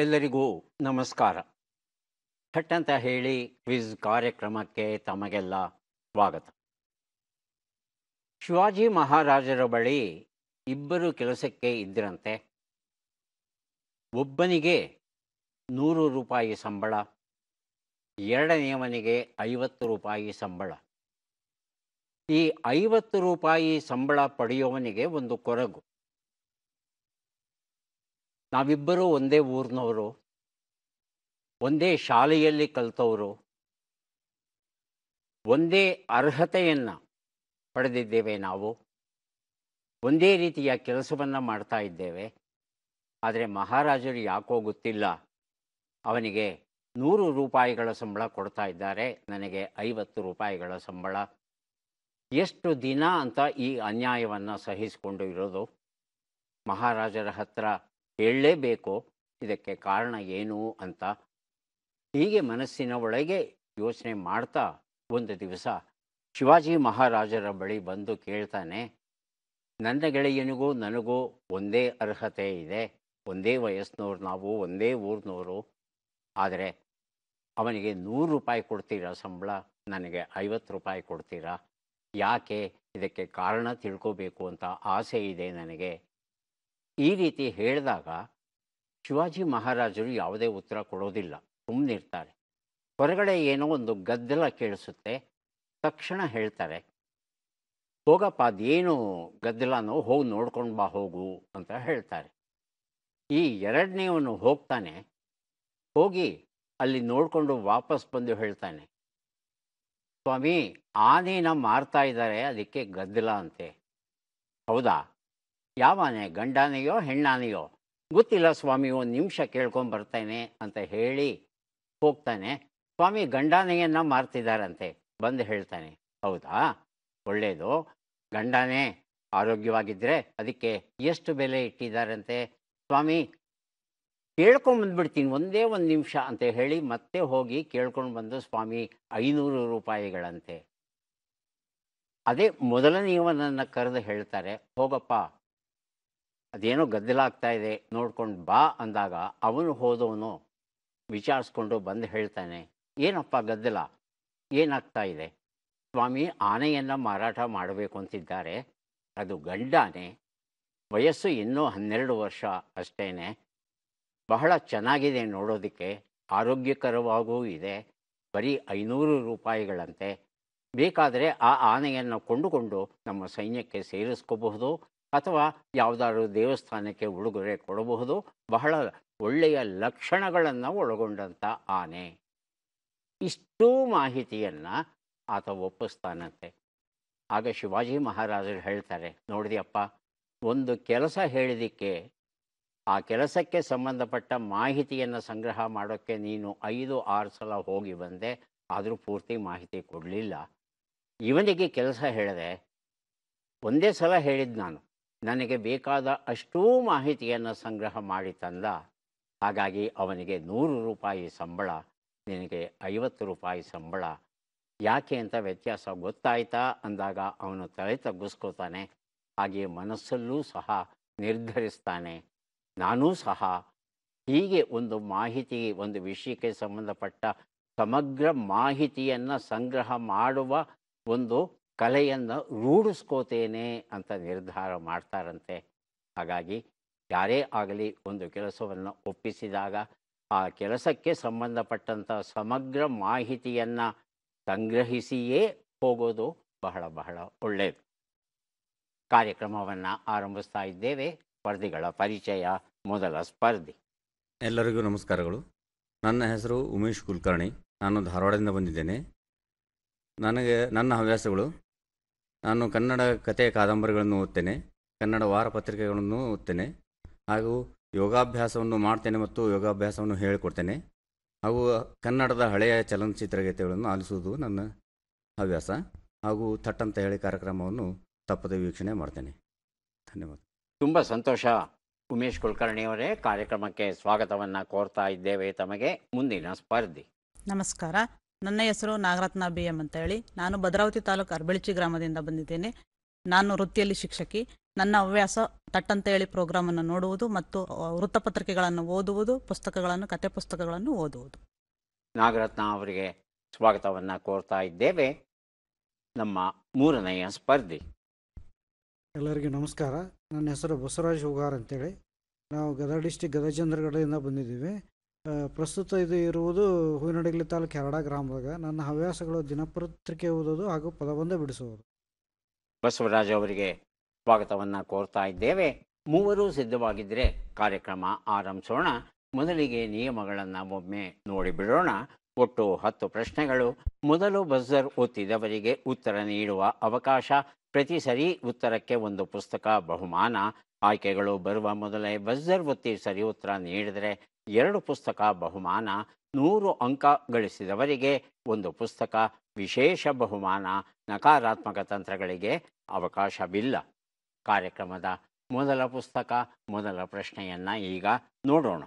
ಎಲ್ಲರಿಗೂ ನಮಸ್ಕಾರ. ಥಟ್ ಅಂತ ಹೇಳಿ ಕ್ವಿಜ್ ಕಾರ್ಯಕ್ರಮಕ್ಕೆ ತಮಗೆಲ್ಲ ಸ್ವಾಗತ. ಶಿವಾಜಿ ಮಹಾರಾಜರ ಬಳಿ ಇಬ್ಬರು ಕೆಲಸಕ್ಕೆ ಇದ್ದರಂತೆ. ಒಬ್ಬನಿಗೆ 100 ರೂಪಾಯಿ ಸಂಬಳ, ಎರಡನೆಯವನಿಗೆ 50 ರೂಪಾಯಿ ಸಂಬಳ. ಈ 50 ರೂಪಾಯಿ ಸಂಬಳ ಪಡೆಯುವವನಿಗೆ ಒಂದು ಕೊರಗು. ನಾವಿಬ್ಬರೂ ಒಂದೇ ಊರಿನವರು, ಒಂದೇ ಶಾಲೆಯಲ್ಲಿ ಕಲಿತವರು, ಒಂದೇ ಅರ್ಹತೆಯನ್ನು ಪಡೆದಿದ್ದೇವೆ. ನಾವು ಒಂದೇ ರೀತಿಯ ಕೆಲಸವನ್ನು ಮಾಡ್ತಾ ಇದ್ದೇವೆ. ಆದರೆ ಮಹಾರಾಜರು ಯಾಕೋ ಗೊತ್ತಿಲ್ಲ, ಅವನಿಗೆ 100 ರೂಪಾಯಿಗಳ ಸಂಬಳ ಕೊಡ್ತಾ ಇದ್ದಾರೆ, ನನಗೆ 50 ರೂಪಾಯಿಗಳ ಸಂಬಳ. ಎಷ್ಟು ದಿನ ಅಂತ ಈ ಅನ್ಯಾಯವನ್ನು ಸಹಿಸಿಕೊಂಡು ಇರೋದು? ಮಹಾರಾಜರ ಹತ್ರ ಹೇಳಲೇಬೇಕು, ಇದಕ್ಕೆ ಕಾರಣ ಏನು ಅಂತ. ಹೀಗೆ ಮನಸ್ಸಿನ ಒಳಗೆ ಯೋಚನೆ ಮಾಡ್ತಾ ಒಂದು ದಿವಸ ಶಿವಾಜಿ ಮಹಾರಾಜರ ಬಳಿ ಬಂದು ಕೇಳ್ತಾನೆ, ನನ್ನ ಗೆಳೆಯನಿಗೂ ನನಗೂ ಒಂದೇ ಅರ್ಹತೆ ಇದೆ, ಒಂದೇ ವಯಸ್ಸಿನವ್ರು, ನಾವು ಒಂದೇ ಊರಿನವರು. ಆದರೆ ಅವನಿಗೆ 100 ರೂಪಾಯಿ ಕೊಡ್ತೀರಾ ಸಂಬಳ, ನನಗೆ 50 ರೂಪಾಯಿ ಕೊಡ್ತೀರಾ? ಯಾಕೆ? ಇದಕ್ಕೆ ಕಾರಣ ತಿಳ್ಕೋಬೇಕು ಅಂತ ಆಸೆ ಇದೆ ನನಗೆ. ಈ ರೀತಿ ಹೇಳಿದಾಗ ಶಿವಾಜಿ ಮಹಾರಾಜರು ಯಾವುದೇ ಉತ್ತರ ಕೊಡೋದಿಲ್ಲ, ಸುಮ್ಮನಿರ್ತಾರೆ. ಹೊರಗಡೆ ಏನೋ ಒಂದು ಗದ್ದಲ ಕೇಳಿಸುತ್ತೆ. ತಕ್ಷಣ ಹೇಳ್ತಾರೆ, ಹೋಗಪ್ಪ, ಅದೇನು ಗದ್ದಲನೋ, ಹೋಗಿ ನೋಡ್ಕೊಂಡು ಬಾ ಹೋಗು ಅಂತ ಹೇಳ್ತಾರೆ. ಈ ಎರಡನೇವನು ಹೋಗ್ತಾನೆ. ಹೋಗಿ ಅಲ್ಲಿ ನೋಡಿಕೊಂಡು ವಾಪಸ್ ಬಂದು ಹೇಳ್ತಾನೆ, ಸ್ವಾಮಿ, ಆನೆನ ಮಾರ್ತಾ ಇದ್ದಾರೆ, ಅದಕ್ಕೆ ಗದ್ದಲ ಅಂತೆ. ಹೌದಾ? ಯಾವ ಆನೆ? ಗಂಡಾನೆಯೋ ಹೆಣ್ಣಾನೆಯೋ? ಗೊತ್ತಿಲ್ಲ ಸ್ವಾಮಿ, ಒಂದು ನಿಮಿಷ ಕೇಳ್ಕೊಂಡು ಬರ್ತೇನೆ ಅಂತ ಹೇಳಿ ಹೋಗ್ತಾನೆ. ಸ್ವಾಮಿ, ಗಂಡಾನೆಯನ್ನು ಮಾರ್ತಿದ್ದಾರಂತೆ. ಬಂದು ಹೇಳ್ತಾನೆ, ಹೌದಾ, ಒಳ್ಳೆಯದು. ಗಂಡಾನೆ ಆರೋಗ್ಯವಾಗಿದ್ದರೆ ಅದಕ್ಕೆ ಎಷ್ಟು ಬೆಲೆ ಇಟ್ಟಿದ್ದಾರಂತೆ? ಸ್ವಾಮಿ, ಕೇಳ್ಕೊಂಬಂದ್ಬಿಡ್ತೀನಿ, ಒಂದೇ ಒಂದು ನಿಮಿಷ ಅಂತ ಹೇಳಿ ಮತ್ತೆ ಹೋಗಿ ಕೇಳ್ಕೊಂಡು ಬಂದು, ಸ್ವಾಮಿ 500 ರೂಪಾಯಿಗಳಂತೆ. ಅದೇ ಮೊದಲನೆಯವನನ್ನು ಕರೆದು ಹೇಳ್ತಾರೆ, ಹೋಗಪ್ಪ, ಅದೇನೋ ಗದ್ದಲ ಆಗ್ತಾ ಇದೆ, ನೋಡ್ಕೊಂಡು ಬಾ ಅಂದಾಗ ಅವನು ಹೋದವನು ವಿಚಾರಿಸ್ಕೊಂಡು ಬಂದು ಹೇಳ್ತಾನೆ, ಏನಪ್ಪ ಗದ್ದಲ, ಏನಾಗ್ತಾ ಇದೆ? ಸ್ವಾಮಿ, ಆನೆಯನ್ನು ಮಾರಾಟ ಮಾಡಬೇಕು ಅಂತಿದ್ದಾರೆ, ಅದು ಗಂಡಾನೆ, ವಯಸ್ಸು ಇನ್ನೂ 12 ವರ್ಷ ಅಷ್ಟೇ, ಬಹಳ ಚೆನ್ನಾಗಿದೆ ನೋಡೋದಕ್ಕೆ, ಆರೋಗ್ಯಕರವಾಗೂ ಇದೆ, ಬರೀ 500 ರೂಪಾಯಿಗಳಂತೆ. ಬೇಕಾದರೆ ಆ ಆನೆಯನ್ನು ಕೊಂಡುಕೊಂಡು ನಮ್ಮ ಸೈನ್ಯಕ್ಕೆ ಸೇರಿಸ್ಕೋಬಹುದು, ಅಥವಾ ಯಾವುದಾದ್ರೂ ದೇವಸ್ಥಾನಕ್ಕೆ ಉಡುಗೊರೆ ಕೊಡಬಹುದು. ಬಹಳ ಒಳ್ಳೆಯ ಲಕ್ಷಣಗಳನ್ನು ಒಳಗೊಂಡಂಥ ಆನೆ. ಇಷ್ಟೂ ಮಾಹಿತಿಯನ್ನು ಆತ ಒಪ್ಪಿಸ್ತಾನಂತೆ. ಆಗ ಶಿವಾಜಿ ಮಹಾರಾಜರು ಹೇಳ್ತಾರೆ, ನೋಡಿದೆಯಪ್ಪ, ಒಂದು ಕೆಲಸ ಹೇಳಿದ್ದಕ್ಕೆ ಆ ಕೆಲಸಕ್ಕೆ ಸಂಬಂಧಪಟ್ಟ ಮಾಹಿತಿಯನ್ನು ಸಂಗ್ರಹ ಮಾಡೋಕ್ಕೆ ನೀನು 5-6 ಸಲ ಹೋಗಿ ಬಂದೆ, ಆದರೂ ಪೂರ್ತಿ ಮಾಹಿತಿ ಕೊಡಲಿಲ್ಲ. ಇವನಿಗೆ ಕೆಲಸ ಹೇಳಿದೆ, ಒಂದೇ ಸಲ ಹೇಳಿದ್ದು ನಾನು, ನನಗೆ ಬೇಕಾದ ಅಷ್ಟೂ ಮಾಹಿತಿಯನ್ನು ಸಂಗ್ರಹ ಮಾಡಿ ತಂದ. ಹಾಗಾಗಿ ಅವನಿಗೆ 100 ರೂಪಾಯಿ ಸಂಬಳ, ನಿನಗೆ 50 ರೂಪಾಯಿ ಸಂಬಳ. ಯಾಕೆ ಅಂತ ವ್ಯತ್ಯಾಸ ಗೊತ್ತಾಯ್ತಾ ಅಂದಾಗ ಅವನು ತಲೆ ತಗ್ಗಿಸ್ಕೋತಾನೆ. ಹಾಗೆಯೇ ಮನಸ್ಸಲ್ಲೂ ಸಹ ನಿರ್ಧರಿಸ್ತಾನೆ, ನಾನೂ ಸಹ ಹೀಗೆ ಒಂದು ಮಾಹಿತಿ, ಒಂದು ವಿಷಯಕ್ಕೆ ಸಂಬಂಧಪಟ್ಟ ಸಮಗ್ರ ಮಾಹಿತಿಯನ್ನು ಸಂಗ್ರಹ ಮಾಡುವ ಒಂದು ಕಲೆಯನ್ನು ರೂಢಿಸ್ಕೋತೇನೆ ಅಂತ ನಿರ್ಧಾರ ಮಾಡ್ತಾರಂತೆ. ಹಾಗಾಗಿ ಯಾರೇ ಆಗಲಿ ಒಂದು ಕೆಲಸವನ್ನು ಒಪ್ಪಿಸಿದಾಗ ಆ ಕೆಲಸಕ್ಕೆ ಸಂಬಂಧಪಟ್ಟಂಥ ಸಮಗ್ರ ಮಾಹಿತಿಯನ್ನು ಸಂಗ್ರಹಿಸಿಯೇ ಹೋಗೋದು ಬಹಳ ಬಹಳ ಒಳ್ಳೆಯದು. ಕಾರ್ಯಕ್ರಮವನ್ನು ಆರಂಭಿಸ್ತಾ ಇದ್ದೇವೆ. ಸ್ಪರ್ಧಿಗಳ ಪರಿಚಯ. ಮೊದಲ ಸ್ಪರ್ಧಿ. ಎಲ್ಲರಿಗೂ ನಮಸ್ಕಾರಗಳು. ನನ್ನ ಹೆಸರು ಉಮೇಶ್ ಕುಲಕರ್ಣಿ. ನಾನು ಧಾರವಾಡದಿಂದ ಬಂದಿದ್ದೇನೆ. ನನ್ನ ಹವ್ಯಾಸಗಳು, ನಾನು ಕನ್ನಡ ಕಥೆ ಕಾದಂಬರಿಗಳನ್ನು ಓದ್ತೇನೆ, ಕನ್ನಡ ವಾರಪತ್ರಿಕೆಗಳನ್ನು ಓದ್ತೇನೆ, ಹಾಗೂ ಯೋಗಾಭ್ಯಾಸವನ್ನು ಮಾಡ್ತೇನೆ ಮತ್ತು ಯೋಗಾಭ್ಯಾಸವನ್ನು ಹೇಳಿಕೊಡ್ತೇನೆ, ಹಾಗೂ ಕನ್ನಡದ ಹಳೆಯ ಚಲನಚಿತ್ರಗೀತೆಗಳನ್ನು ಆಲಿಸುವುದು ನನ್ನ ಹವ್ಯಾಸ, ಹಾಗೂ ಥಟ್ ಅಂತ ಹೇಳಿ ಕಾರ್ಯಕ್ರಮವನ್ನು ತಪ್ಪದೆ ವೀಕ್ಷಣೆ ಮಾಡ್ತೇನೆ. ಧನ್ಯವಾದ. ತುಂಬ ಸಂತೋಷ ಉಮೇಶ್ ಕುಲಕರ್ಣಿಯವರೇ. ಕಾರ್ಯಕ್ರಮಕ್ಕೆ ಸ್ವಾಗತವನ್ನು ಕೋರ್ತಾ ಇದ್ದೇವೆ ತಮಗೆ. ಮುಂದಿನ ಸ್ಪರ್ಧಿ. ನಮಸ್ಕಾರ, ನನ್ನ ಹೆಸರು ನಾಗರತ್ನ BM ಅಂತ ಹೇಳಿ. ನಾನು ಭದ್ರಾವತಿ ತಾಲೂಕು ಅರ್ಬೆಳ್ಚಿ ಗ್ರಾಮದಿಂದ ಬಂದಿದ್ದೇನೆ. ನಾನು ವೃತ್ತಿಯಲ್ಲಿ ಶಿಕ್ಷಕಿ. ನನ್ನ ಹವ್ಯಾಸ ತಟ್ಟಂತೇಳಿ ಪ್ರೋಗ್ರಾಮನ್ನು ನೋಡುವುದು ಮತ್ತು ವೃತ್ತಪತ್ರಿಕೆಗಳನ್ನು ಓದುವುದು, ಪುಸ್ತಕಗಳನ್ನು, ಕತೆ ಪುಸ್ತಕಗಳನ್ನು ಓದುವುದು. ನಾಗರತ್ನ ಅವರಿಗೆ ಸ್ವಾಗತವನ್ನು ಕೋರ್ತಾ ಇದ್ದೇವೆ. ನಮ್ಮ ಮೂರನೆಯ ಸ್ಪರ್ಧಿ. ಎಲ್ಲರಿಗೂ ನಮಸ್ಕಾರ. ನನ್ನ ಹೆಸರು ಬಸವರಾಜ್ ಹೂಗಾರ್ ಅಂತೇಳಿ. ನಾವು ಗದಗ ಡಿಸ್ಟಿಕ್ ಗದಗಚಂದ್ರಗಢದಿಂದ ಬಂದಿದ್ದೀವಿ. ಪ್ರಸ್ತುತ ಇದು ಇರುವುದು ಹೂವಿನಡಗಲಿ ತಾಲೂಕು ಹೆರಡ ಗ್ರಾಮದಾಗ. ನನ್ನ ಹವ್ಯಾಸಗಳು ದಿನಪತ್ರಿಕೆ ಓದೋದು ಹಾಗೂ ಪದಬಂಧ ಬಿಡಿಸುವುದು. ಬಸವರಾಜ್ ಅವರಿಗೆ ಸ್ವಾಗತವನ್ನು ಕೋರ್ತಾ ಇದ್ದೇವೆ. ಮೂವರು ಸಿದ್ಧವಾಗಿದ್ದರೆ ಕಾರ್ಯಕ್ರಮ ಆರಂಭಿಸೋಣ. ಮೊದಲಿಗೆ ನಿಯಮಗಳನ್ನು ಒಮ್ಮೆ ನೋಡಿಬಿಡೋಣ. ಒಟ್ಟು 10 ಪ್ರಶ್ನೆಗಳು. ಮೊದಲು ಬಜರ್ ಒತ್ತಿದವರಿಗೆ ಉತ್ತರ ನೀಡುವ ಅವಕಾಶ. ಪ್ರತಿ ಸರಿ ಉತ್ತರಕ್ಕೆ ಒಂದು ಪುಸ್ತಕ ಬಹುಮಾನ. ಆಯ್ಕೆಗಳು ಬರುವ ಮೊದಲೇ ಬಜರ್ ಒತ್ತಿ ಸರಿ ಉತ್ತರ ನೀಡಿದರೆ 2 ಪುಸ್ತಕ ಬಹುಮಾನ. 100 ಅಂಕ ಗಳಿಸಿದವರಿಗೆ ಒಂದು ಪುಸ್ತಕ ವಿಶೇಷ ಬಹುಮಾನ. ನಕಾರಾತ್ಮಕ ತಂತ್ರಗಳಿಗೆ ಅವಕಾಶವಿಲ್ಲ. ಕಾರ್ಯಕ್ರಮದ ಮೊದಲ ಪುಸ್ತಕ, ಮೊದಲ ಪ್ರಶ್ನೆಯನ್ನು ಈಗ ನೋಡೋಣ.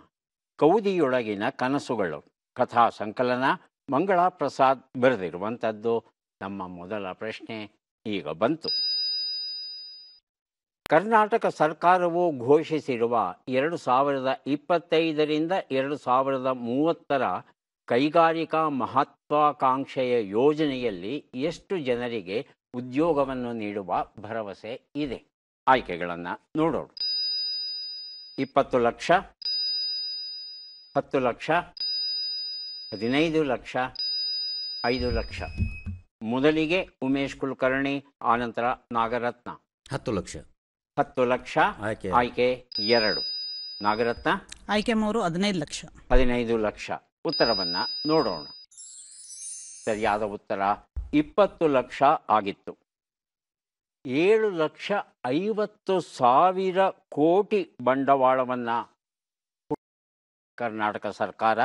ಕೌದಿಯೊಳಗಿನ ಕನಸುಗಳು ಕಥಾ ಸಂಕಲನ, ಮಂಗಳಾ ಪ್ರಸಾದ್ ಬರೆದಿರುವಂಥದ್ದು. ನಮ್ಮ ಮೊದಲ ಪ್ರಶ್ನೆ ಈಗ ಬಂತು. ಕರ್ನಾಟಕ ಸರ್ಕಾರವು ಘೋಷಿಸಿರುವ 2025ರಿಂದ 2030 ಕೈಗಾರಿಕಾ ಮಹತ್ವಾಕಾಂಕ್ಷೆಯ ಯೋಜನೆಯಲ್ಲಿ ಎಷ್ಟು ಜನರಿಗೆ ಉದ್ಯೋಗವನ್ನು ನೀಡುವ ಭರವಸೆ ಇದೆ? ಆಯ್ಕೆಗಳನ್ನು ನೋಡೋಣ. 20 ಲಕ್ಷ, 10 ಲಕ್ಷ, 15 ಲಕ್ಷ, 5 ಲಕ್ಷ. ಮೊದಲಿಗೆ ಉಮೇಶ್ ಕುಲಕರ್ಣಿ, ಆನಂತರ ನಾಗರತ್ನ. 10 ಲಕ್ಷ. 10 ಲಕ್ಷ ಆಯ್ಕೆ 2. ನಾಗರತ್ನ ಆಯ್ಕೆ 3 15 ಲಕ್ಷ. 15 ಲಕ್ಷ. ಉತ್ತರವನ್ನು ನೋಡೋಣ. ಸರಿಯಾದ ಉತ್ತರ 20 ಲಕ್ಷ ಆಗಿತ್ತು. 7,50,000 ಕೋಟಿ ಬಂಡವಾಳವನ್ನು ಕರ್ನಾಟಕ ಸರ್ಕಾರ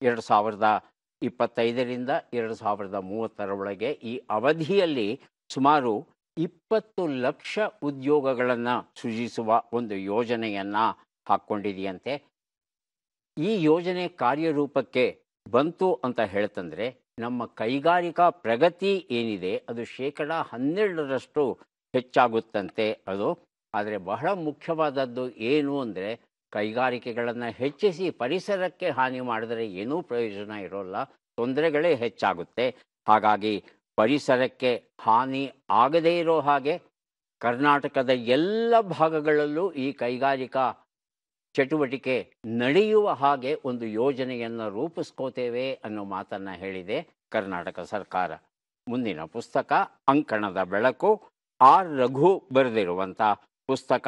2025ರಿಂದ 2030 ಒಳಗೆ ಈ ಅವಧಿಯಲ್ಲಿ ಸುಮಾರು 20 ಲಕ್ಷ ಉದ್ಯೋಗಗಳನ್ನು ಸೃಜಿಸುವ ಒಂದು ಯೋಜನೆಯನ್ನು ಹಾಕ್ಕೊಂಡಿದೆಯಂತೆ. ಈ ಯೋಜನೆ ಕಾರ್ಯರೂಪಕ್ಕೆ ಬಂತು ಅಂತ ಹೇಳ್ತಂದರೆ ನಮ್ಮ ಕೈಗಾರಿಕಾ ಪ್ರಗತಿ ಏನಿದೆ ಅದು 12% ಹೆಚ್ಚಾಗುತ್ತಂತೆ ಅದು. ಆದರೆ ಬಹಳ ಮುಖ್ಯವಾದದ್ದು ಏನು ಅಂದರೆ ಕೈಗಾರಿಕೆಗಳನ್ನು ಹೆಚ್ಚಿಸಿ ಪರಿಸರಕ್ಕೆ ಹಾನಿ ಮಾಡಿದರೆ ಏನೂ ಪ್ರಯೋಜನ ಇರೋಲ್ಲ, ತೊಂದರೆಗಳೇ ಹೆಚ್ಚಾಗುತ್ತೆ. ಹಾಗಾಗಿ ಪರಿಸರಕ್ಕೆ ಹಾನಿ ಆಗದೇ ಇರೋ ಹಾಗೆ ಕರ್ನಾಟಕದ ಎಲ್ಲ ಭಾಗಗಳಲ್ಲೂ ಈ ಕೈಗಾರಿಕಾ ಚಟುವಟಿಕೆ ನಡೆಯುವ ಹಾಗೆ ಒಂದು ಯೋಜನೆಯನ್ನು ರೂಪಿಸ್ಕೋತೇವೆ ಅನ್ನೋ ಮಾತನ್ನು ಹೇಳಿದೆ ಕರ್ನಾಟಕ ಸರ್ಕಾರ. ಮುಂದಿನ ಪುಸ್ತಕ ಅಂಕಣದ ಬೆಳಕು, ಆರ್ ರಘು ಬರೆದಿರುವಂಥ ಪುಸ್ತಕ.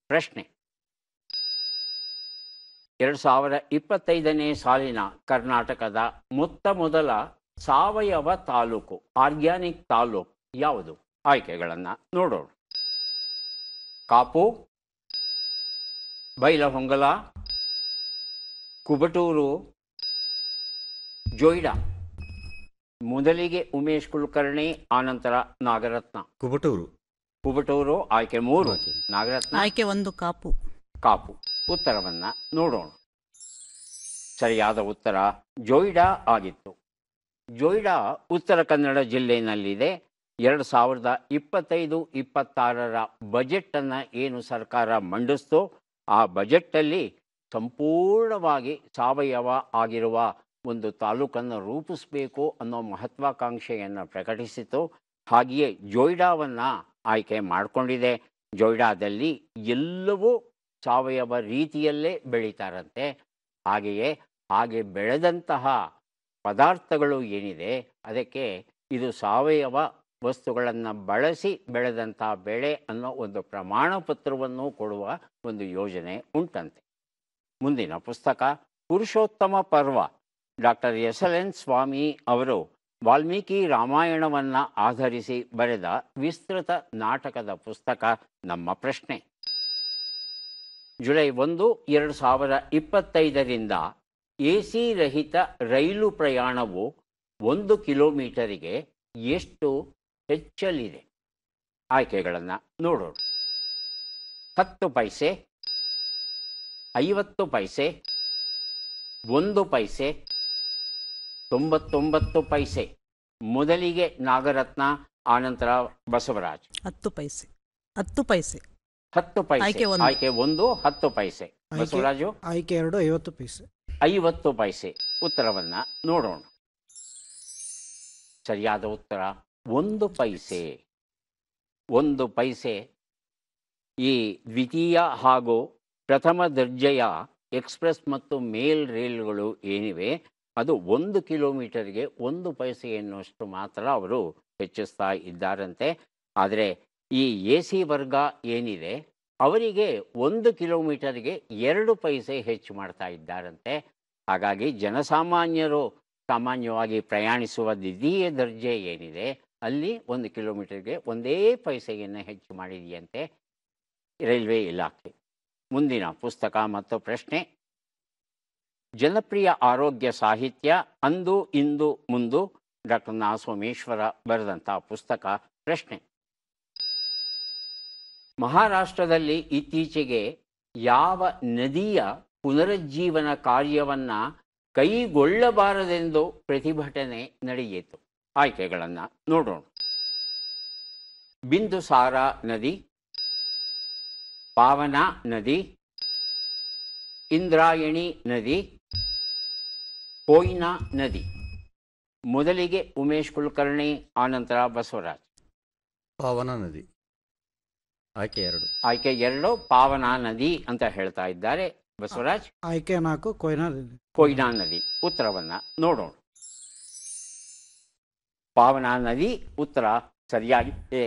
ಪ್ರಶ್ನೆ: 2025ನೇ ಸಾಲಿನ ಕರ್ನಾಟಕದ ಮೊದಲ ಸಾವಯವ ತಾಲೂಕು, ಆರ್ಗ್ಯಾನಿಕ್ ತಾಲೂಕು ಯಾವುದು? ಆಯ್ಕೆಗಳನ್ನು ನೋಡೋಣ. ಕಾಪು, ಬೈಲಹೊಂಗಲ, ಕುಬಟೂರು, ಜೋಯಿಡಾ. ಮೊದಲಿಗೆ ಉಮೇಶ್ ಕುಲಕರ್ಣಿ, ಆನಂತರ ನಾಗರತ್ನ. ಕುಬಟೂರು ಆಯ್ಕೆ 3. ನಾಗರತ್ನ ಆಯ್ಕೆ 1 ಕಾಪು. ಕಾಪು. ಉತ್ತರವನ್ನು ನೋಡೋಣ. ಸರಿಯಾದ ಉತ್ತರ ಜೋಯಿಡಾ ಆಗಿತ್ತು. ಜೋಯಿಡಾ ಉತ್ತರ ಕನ್ನಡ ಜಿಲ್ಲೆಯಲ್ಲಿದೆ. 2025-26 ಬಜೆಟನ್ನು ಏನು ಸರ್ಕಾರ ಮಂಡಿಸ್ತೋ ಆ ಬಜೆಟ್ಟಲ್ಲಿ ಸಂಪೂರ್ಣವಾಗಿ ಸಾವಯವ ಆಗಿರುವ ಒಂದು ತಾಲೂಕನ್ನು ರೂಪಿಸಬೇಕು ಅನ್ನೋ ಮಹತ್ವಾಕಾಂಕ್ಷೆಯನ್ನು ಪ್ರಕಟಿಸಿತು. ಹಾಗೆಯೇ ಜೋಯಿಡಾವನ್ನು ಆಯ್ಕೆ ಮಾಡಿಕೊಂಡಿದೆ. ಜೋಯಿಡಾದಲ್ಲಿ ಎಲ್ಲವೂ ಸಾವಯವ ರೀತಿಯಲ್ಲೇ ಬೆಳೀತಾರಂತೆ. ಹಾಗೆ ಬೆಳೆದಂತಹ ಪದಾರ್ಥಗಳು ಏನಿದೆ ಅದಕ್ಕೆ ಇದು ಸಾವಯವ ವಸ್ತುಗಳನ್ನು ಬಳಸಿ ಬೆಳೆದಂಥ ಬೆಳೆ ಅನ್ನೋ ಒಂದು ಪ್ರಮಾಣ ಪತ್ರವನ್ನು ಕೊಡುವ ಒಂದು ಯೋಜನೆ ಉಂಟಂತೆ. ಮುಂದಿನ ಪುಸ್ತಕ ಪುರುಷೋತ್ತಮ ಪರ್ವ. ಡಾಕ್ಟರ್ SLN ಸ್ವಾಮಿ ಅವರು ವಾಲ್ಮೀಕಿ ರಾಮಾಯಣವನ್ನು ಆಧರಿಸಿ ಬರೆದ ವಿಸ್ತೃತ ನಾಟಕದ ಪುಸ್ತಕ. ನಮ್ಮ ಪ್ರಶ್ನೆ: ಜುಲೈ 1, 2025ರಿಂದ AC ರಹಿತ ರೈಲು ಪ್ರಯಾಣವು 1 ಕಿಲೋಮೀಟರಿಗೆ ಎಷ್ಟು ಹೆಚ್ಚಲಿದೆ? ಆಯ್ಕೆಗಳನ್ನು ನೋಡೋಣ. 10 ಪೈಸೆ, 50 ಪೈಸೆ, 1 ಪೈಸೆ, 99 ಪೈಸೆ. ಮೊದಲಿಗೆ ನಾಗರತ್ನ, ಆನಂತರ ಬಸವರಾಜ್ 10 ಪೈಸೆ. 10 ಪೈಸೆ. 10 ಪೈಸೆ. ಆಯ್ಕೆ ಒಂದು. ಆಯ್ಕೆ 1 10 ಪೈಸೆ. ಬಸವರಾಜು ಆಯ್ಕೆ 2 50 ಪೈಸೆ. 50 ಪೈಸೆ. ಉತ್ತರವನ್ನ ನೋಡೋಣ. ಸರಿಯಾದ ಉತ್ತರ 1 ಪೈಸೆ. 1 ಪೈಸೆ ಈ ದ್ವಿತೀಯ ಹಾಗೂ ಪ್ರಥಮ ದರ್ಜೆಯ ಎಕ್ಸ್ಪ್ರೆಸ್ ಮತ್ತು ಮೇಲ್ ರೈಲುಗಳು ಏನಿವೆ ಅದು 1 ಕಿಲೋಮೀಟರ್ಗೆ 1 ಪೈಸೆ ಎನ್ನುವಷ್ಟು ಮಾತ್ರ ಅವರು ಹೆಚ್ಚಿಸ್ತಾ ಇದ್ದಾರಂತೆ. ಆದರೆ ಈ AC ವರ್ಗ ಏನಿದೆ ಅವರಿಗೆ 1 ಕಿಲೋಮೀಟರ್ಗೆ 2 ಪೈಸೆ ಹೆಚ್ಚು ಮಾಡ್ತಾ ಇದ್ದಾರಂತೆ. ಹಾಗಾಗಿ ಜನಸಾಮಾನ್ಯರು ಸಾಮಾನ್ಯವಾಗಿ ಪ್ರಯಾಣಿಸುವ ದ್ವಿತೀಯ ದರ್ಜೆ ಏನಿದೆ ಅಲ್ಲಿ 1 ಕಿಲೋಮೀಟರ್ಗೆ 1 ಪೈಸೆಯನ್ನು ಹೆಚ್ಚು ಮಾಡಿದೆಯಂತೆ ರೈಲ್ವೆ ಇಲಾಖೆ. ಮುಂದಿನ ಪುಸ್ತಕ ಮತ್ತು ಪ್ರಶ್ನೆ. ಜನಪ್ರಿಯ ಆರೋಗ್ಯ ಸಾಹಿತ್ಯ ಅಂದು ಇಂದು ಮುಂದು ಡಾಕ್ಟರ್ ನಾ ಸೋಮೇಶ್ವರ ಬರೆದಂಥ ಪುಸ್ತಕ. ಪ್ರಶ್ನೆ. ಮಹಾರಾಷ್ಟ್ರದಲ್ಲಿ ಇತ್ತೀಚೆಗೆ ಯಾವ ನದಿಯ ಪುನರುಜ್ಜೀವನ ಕಾರ್ಯವನ್ನು ಕೈಗೊಳ್ಳಬಾರದೆಂದು ಪ್ರತಿಭಟನೆ ನಡೆಯಿತು? ಆಯ್ಕೆಗಳನ್ನು ನೋಡೋಣ. ಬಿಂದುಸಾರ ನದಿ, ಪಾವನಾ ನದಿ, ಇಂದ್ರಾಯಣಿ ನದಿ, ಕೊಯ್ನಾ ನದಿ. ಮೊದಲಿಗೆ ಉಮೇಶ್ ಕುಲಕರ್ಣಿ, ಆನಂತರ ಬಸವರಾಜ್. ಪಾವನಾ ನದಿ. ಆಯ್ಕೆ 2. ಆಯ್ಕೆ 2 ಪಾವನಾ ನದಿ ಅಂತ ಹೇಳ್ತಾ ಇದ್ದಾರೆ. ಬಸವರಾಜ್ ಆಯ್ಕೆ 4 ಕೊಯ್ನಾ ನದಿ. ಕೊಯ್ನಾ ನದಿ. ಉತ್ತರವನ್ನ ನೋಡೋಣ. ಪಾವನಾ ನದಿ ಉತ್ತರ ಸರಿಯಾಗಿದೆ.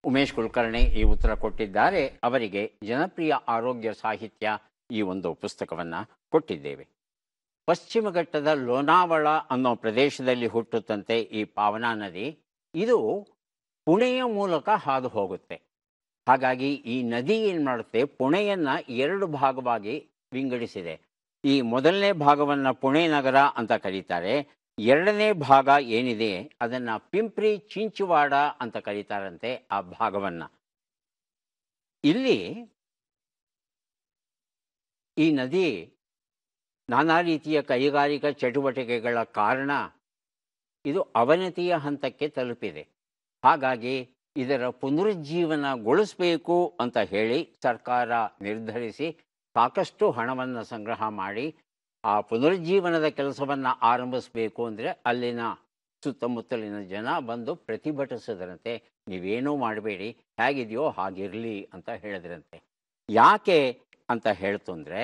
ಉಮೇಶ್ ಕುಲಕರ್ಣಿ ಈ ಉತ್ತರ ಕೊಟ್ಟಿದ್ದಾರೆ. ಅವರಿಗೆ ಜನಪ್ರಿಯ ಆರೋಗ್ಯ ಸಾಹಿತ್ಯ ಈ ಒಂದು ಪುಸ್ತಕವನ್ನು ಕೊಟ್ಟಿದ್ದೇವೆ. ಪಶ್ಚಿಮ ಘಟ್ಟದ ಲೋನಾವಳ ಅನ್ನೋ ಪ್ರದೇಶದಲ್ಲಿ ಹುಟ್ಟುತ್ತಂತೆ ಈ ಪಾವನಾ ನದಿ. ಇದು ಪುಣೆಯ ಮೂಲಕ ಹಾದು ಹೋಗುತ್ತೆ. ಹಾಗಾಗಿ ಈ ನದಿ ಏನು ಮಾಡುತ್ತೆ, ಪುಣೆಯನ್ನು 2 ಭಾಗವಾಗಿ ವಿಂಗಡಿಸಿದೆ. ಈ ಮೊದಲನೇ ಭಾಗವನ್ನು ಪುಣೆ ನಗರ ಅಂತ ಕರೀತಾರೆ. ಎರಡನೇ ಭಾಗ ಏನಿದೆ ಅದನ್ನು ಪಿಂಪ್ರಿ ಚಿಂಚುವಾಡ ಅಂತ ಕರೀತಾರಂತೆ ಆ ಭಾಗವನ್ನು. ಇಲ್ಲಿ ಈ ನದಿ ನಾನಾ ರೀತಿಯ ಕೈಗಾರಿಕಾ ಚಟುವಟಿಕೆಗಳ ಕಾರಣ ಇದು ಅವನತಿಯ ಹಂತಕ್ಕೆ ತಲುಪಿದೆ. ಹಾಗಾಗಿ ಇದರ ಪುನರುಜ್ಜೀವನಗೊಳಿಸಬೇಕು ಅಂತ ಹೇಳಿ ಸರ್ಕಾರ ನಿರ್ಧರಿಸಿ ಸಾಕಷ್ಟು ಹಣವನ್ನು ಸಂಗ್ರಹ ಮಾಡಿ ಆ ಪುನರುಜ್ಜೀವನದ ಕೆಲಸವನ್ನು ಆರಂಭಿಸಬೇಕು ಅಂದರೆ ಅಲ್ಲಿನ ಸುತ್ತಮುತ್ತಲಿನ ಜನ ಬಂದು ಪ್ರತಿಭಟಿಸಿದ್ರಂತೆ. ನೀವೇನೂ ಮಾಡಬೇಡಿ, ಹೇಗಿದೆಯೋ ಹಾಗಿರಲಿ ಅಂತ ಹೇಳಿದ್ರಂತೆ. ಯಾಕೆ ಅಂತ ಹೇಳ್ತಂದರೆ,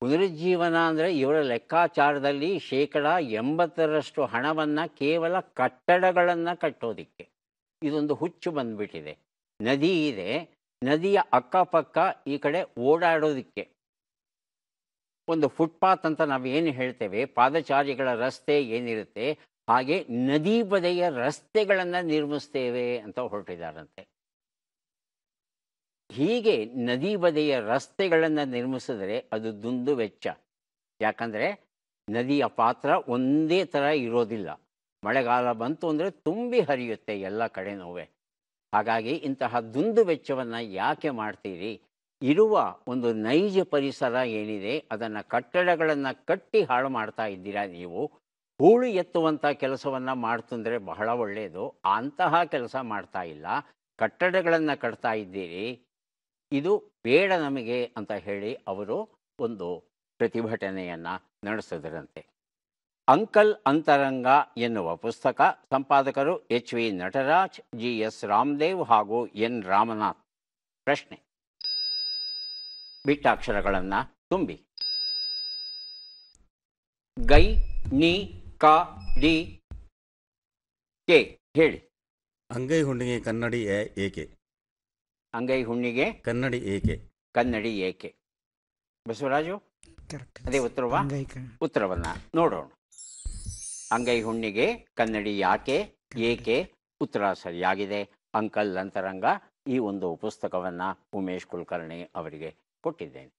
ಪುನರುಜ್ಜೀವನ ಅಂದರೆ ಇವರ ಲೆಕ್ಕಾಚಾರದಲ್ಲಿ 80% ಹಣವನ್ನು ಕೇವಲ ಕಟ್ಟಡಗಳನ್ನು ಕಟ್ಟೋದಿಕ್ಕೆ. ಇದೊಂದು ಹುಚ್ಚು ಬಂದುಬಿಟ್ಟಿದೆ. ನದಿ ಇದೆ, ನದಿಯ ಅಕ್ಕಪಕ್ಕ ಈ ಕಡೆ ಓಡಾಡೋದಕ್ಕೆ ಒಂದು ಫುಟ್ಪಾತ್ ಅಂತ ನಾವು ಏನು ಹೇಳ್ತೇವೆ, ಪಾದಚಾರಿಗಳ ರಸ್ತೆ ಏನಿರುತ್ತೆ ಹಾಗೆ ನದಿ ಬದಿಯ ರಸ್ತೆಗಳನ್ನು ನಿರ್ಮಿಸ್ತೇವೆ ಅಂತ ಹೊರಟಿದ್ದಾರಂತೆ. ಹೀಗೆ ನದಿ ಬದಿಯ ರಸ್ತೆಗಳನ್ನು ನಿರ್ಮಿಸಿದರೆ ಅದು ದುಂದು ವೆಚ್ಚ. ಯಾಕಂದರೆ ನದಿಯ ಪಾತ್ರ ಒಂದೇ ಥರ ಇರೋದಿಲ್ಲ. ಮಳೆಗಾಲ ಬಂತು ಅಂದರೆ ತುಂಬಿ ಹರಿಯುತ್ತೆ ಎಲ್ಲ ಕಡೆನೂ. ಹಾಗಾಗಿ ಇಂತಹ ದುಂದು ವೆಚ್ಚವನ್ನು ಯಾಕೆ ಮಾಡ್ತೀರಿ? ಇರುವ ಒಂದು ನೈಜ ಪರಿಸರ ಏನಿದೆ ಅದನ್ನು ಕಟ್ಟಡಗಳನ್ನು ಕಟ್ಟಿ ಹಾಳು ಮಾಡ್ತಾ ಇದ್ದೀರಾ ನೀವು. ಹೂಳು ಎತ್ತುವಂಥ ಕೆಲಸವನ್ನು ಮಾಡ್ತಂದರೆ ಬಹಳ ಒಳ್ಳೆಯದು. ಅಂತಹ ಕೆಲಸ ಮಾಡ್ತಾ ಇಲ್ಲ, ಕಟ್ಟಡಗಳನ್ನು ಕಟ್ತಾ ಇದ್ದೀರಿ. ಇದು ಬೇಡ ನಮಗೆ ಅಂತ ಹೇಳಿ ಅವರು ಒಂದು ಪ್ರತಿಭಟನೆಯನ್ನು ನಡೆಸಿದರಂತೆ. ಅಂಕಲ್ ಅಂತರಂಗ ಎನ್ನುವ ಪುಸ್ತಕ. ಸಂಪಾದಕರು HV ನಟರಾಜ್, GS ರಾಮದೇವ್ ಹಾಗೂ N ರಾಮನಾಥ್. ಪ್ರಶ್ನೆ. ಬಿಟ್ಟಾಕ್ಷರಗಳನ್ನು ತುಂಬಿ. ಗೈ, ನಿ, ಕ, ಡಿ, ಕೆ ಹೇಳಿ. ಅಂಗೈ ಹುಣ್ಣಿಗೆ ಕನ್ನಡಿ ಏಕೆ? ಅಂಗೈ ಹುಣ್ಣಿಗೆ ಕನ್ನಡಿ ಏಕೆ? ಕನ್ನಡಿ ಏಕೆ? ಬಸವರಾಜು ಕರೆಕ್ಟ್. ಅದೇ ಉತ್ತರವಾ? ಉತ್ತರವನ್ನು ನೋಡೋಣ. ಅಂಗೈ ಹುಣ್ಣಿಗೆ ಕನ್ನಡಿ ಯಾಕೆ ಏಕೆ? ಉತ್ತರ ಸರಿಯಾಗಿದೆ. ಅಂಕಲ್ ಅಂತರಂಗ ಈ ಒಂದು ಪುಸ್ತಕವನ್ನು ಉಮೇಶ್ ಕುಲಕರ್ಣಿ ಅವರಿಗೆ ಕೊಟ್ಟಿದ್ದೇನೆ.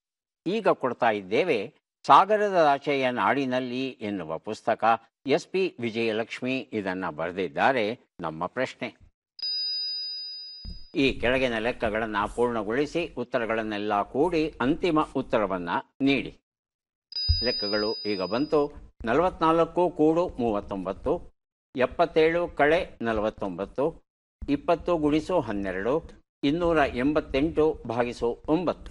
ಈಗ ಕೊಡ್ತಾ ಇದ್ದೇವೆ ಸಾಗರದ ಆಚೆಯ ನಾಡಿನಲ್ಲಿ ಎನ್ನುವ ಪುಸ್ತಕ. SP ವಿಜಯಲಕ್ಷ್ಮಿ ಇದನ್ನು ಬರೆದಿದ್ದಾರೆ. ನಮ್ಮ ಪ್ರಶ್ನೆ. ಈ ಕೆಳಗಿನ ಲೆಕ್ಕಗಳನ್ನು ಪೂರ್ಣಗೊಳಿಸಿ ಉತ್ತರಗಳನ್ನೆಲ್ಲ ಕೂಡಿ ಅಂತಿಮ ಉತ್ತರವನ್ನು ನೀಡಿ. ಲೆಕ್ಕಗಳು ಈಗ ಬಂತು. 44 × 39, 77 ಕಳೆ 49, 20 ಗುಣಿಸು 12, 288 ಭಾಗಿಸು 9.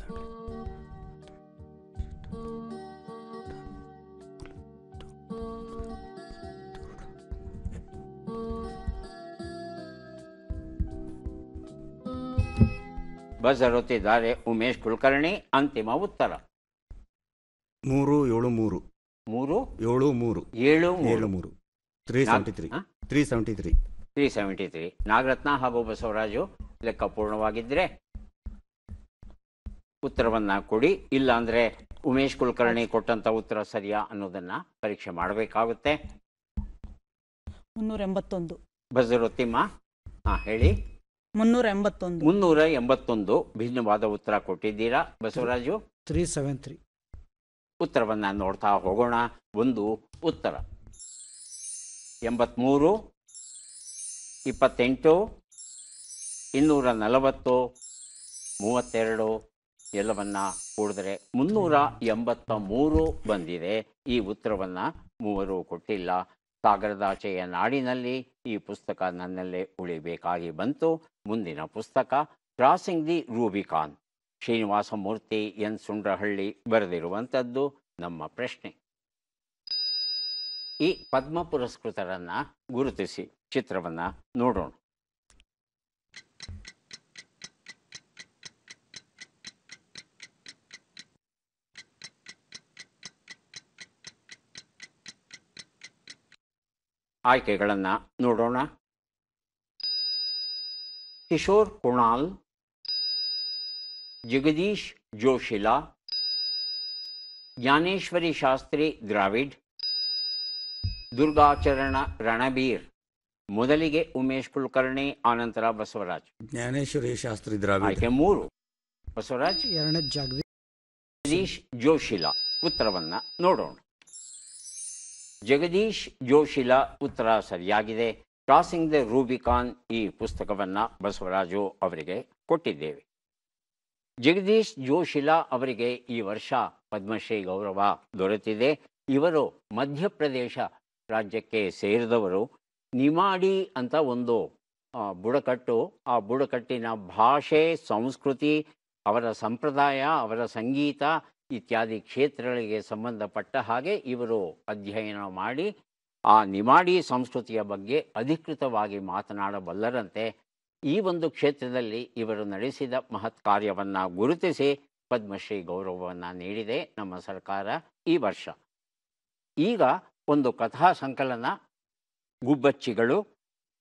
ಬಜರುತ್ತಿದ್ದಾರೆ ಉಮೇಶ್ ಕುಲಕರ್ಣಿ. ಅಂತಿಮ ಉತ್ತರ 3 7 3 3 7 3 7 7 3 373 373. 373. ನಾಗರತ್ನ ಹಾಗೂ ಬಸವರಾಜು ಲೆಕ್ಕ ಪೂರ್ಣವಾಗಿದ್ದರೆ ಉತ್ತರವನ್ನ ಕೊಡಿ. ಇಲ್ಲ ಅಂದ್ರೆ ಉಮೇಶ್ ಕುಲಕರ್ಣಿ ಕೊಟ್ಟಂತ ಉತ್ತರ ಸರಿಯಾ ಅನ್ನೋದನ್ನ ಪರೀಕ್ಷೆ ಮಾಡಬೇಕಾಗುತ್ತೆ. 381. ಬಜರುತ್ತಿಮ್ಮ ಹೇಳಿ. 381. 381 ಭಿನ್ನವಾದ ಉತ್ತರ ಕೊಟ್ಟಿದ್ದೀರಾ. ಬಸವರಾಜು 373. ಉತ್ತರವನ್ನ ನೋಡ್ತಾ ಹೋಗೋಣ. ಒಂದು ಉತ್ತರ 83, 28, 240, 32 ಎಲ್ಲವನ್ನ ಕೂಡಿದ್ರೆ 383 ಬಂದಿದೆ. ಈ ಉತ್ತರವನ್ನ ಮೂವರು ಕೊಟ್ಟಿಲ್ಲ. ಸಾಗರದಾಚೆಯ ನಾಡಿನಲ್ಲಿ ಈ ಪುಸ್ತಕ ನನ್ನಲ್ಲೇ ಉಳಿಬೇಕಾಗಿ ಬಂತು. ಮುಂದಿನ ಪುಸ್ತಕ crossing the Rubicon, Srinivasa Murthy N Sundrahalli ಬರೆದಿರುವಂಥದ್ದು. ನಮ್ಮ ಪ್ರಶ್ನೆ, ಈ ಪದ್ಮ ಪುರಸ್ಕೃತರನ್ನ ಗುರುತಿಸಿ. ಚಿತ್ರವನ್ನ ನೋಡೋಣ. ಆಯ್ಕೆಗಳನ್ನು ನೋಡೋಣ. ಕಿಶೋರ್ ಕುಣಾಲ್, ಜಗದೀಶ್ ಜೋಶಿಲಾ, ಜ್ಞಾನೇಶ್ವರಿ ಶಾಸ್ತ್ರಿ ದ್ರಾವಿಡ್, ದುರ್ಗಾಚರಣ ರಣಬೀರ್. ಮೊದಲಿಗೆ ಉಮೇಶ್ ಕುಲಕರ್ಣಿ, ಆನಂತರ ಬಸವರಾಜ್. ಜ್ಞಾನೇಶ್ವರಿ ಶಾಸ್ತ್ರಿ ದ್ರಾವಿಡ್. ಆಯ್ಕೆ 3 ಬಸವರಾಜ್. ಎರಡನೇ ಜಗದೀಶ್ ಜೋಶಿಲಾ. ಉತ್ತರವನ್ನ ನೋಡೋಣ. ಜಗದೀಶ್ ಜೋಶಿಲಾ ಉತ್ತರ ಸರಿಯಾಗಿದೆ. ಕ್ರಾಸಿಂಗ್ ದ ರೂಬಿಕಾನ್ ಈ ಪುಸ್ತಕವನ್ನು ಬಸವರಾಜು ಅವರಿಗೆ ಕೊಟ್ಟಿದ್ದೇವೆ. ಜಗದೀಶ್ ಜೋಶಿಲಾ ಅವರಿಗೆ ಈ ವರ್ಷ ಪದ್ಮಶ್ರೀ ಗೌರವ ದೊರೆತಿದೆ. ಇವರು ಮಧ್ಯಪ್ರದೇಶ ರಾಜ್ಯಕ್ಕೆ ಸೇರಿದವರು. ನಿಮಾಡಿ ಅಂತ ಒಂದು ಬುಡಕಟ್ಟು, ಆ ಬುಡಕಟ್ಟಿನ ಭಾಷೆ, ಸಂಸ್ಕೃತಿ, ಅವರ ಸಂಪ್ರದಾಯ, ಅವರ ಸಂಗೀತ ಇತ್ಯಾದಿ ಕ್ಷೇತ್ರಗಳಿಗೆ ಸಂಬಂಧಪಟ್ಟ ಹಾಗೆ ಇವರು ಅಧ್ಯಯನ ಮಾಡಿ ಆ ನಿಮಾಡಿ ಸಂಸ್ಕೃತಿಯ ಬಗ್ಗೆ ಅಧಿಕೃತವಾಗಿ ಮಾತನಾಡಬಲ್ಲರಂತೆ. ಈ ಒಂದು ಕ್ಷೇತ್ರದಲ್ಲಿ ಇವರು ನಡೆಸಿದ ಮಹತ್ ಕಾರ್ಯವನ್ನು ಗುರುತಿಸಿ ಪದ್ಮಶ್ರೀ ಗೌರವವನ್ನು ನೀಡಿದೆ ನಮ್ಮ ಸರ್ಕಾರ ಈ ವರ್ಷ. ಈಗ ಒಂದು ಕಥಾ ಸಂಕಲನ ಗುಬ್ಬಚ್ಚಿಗಳು,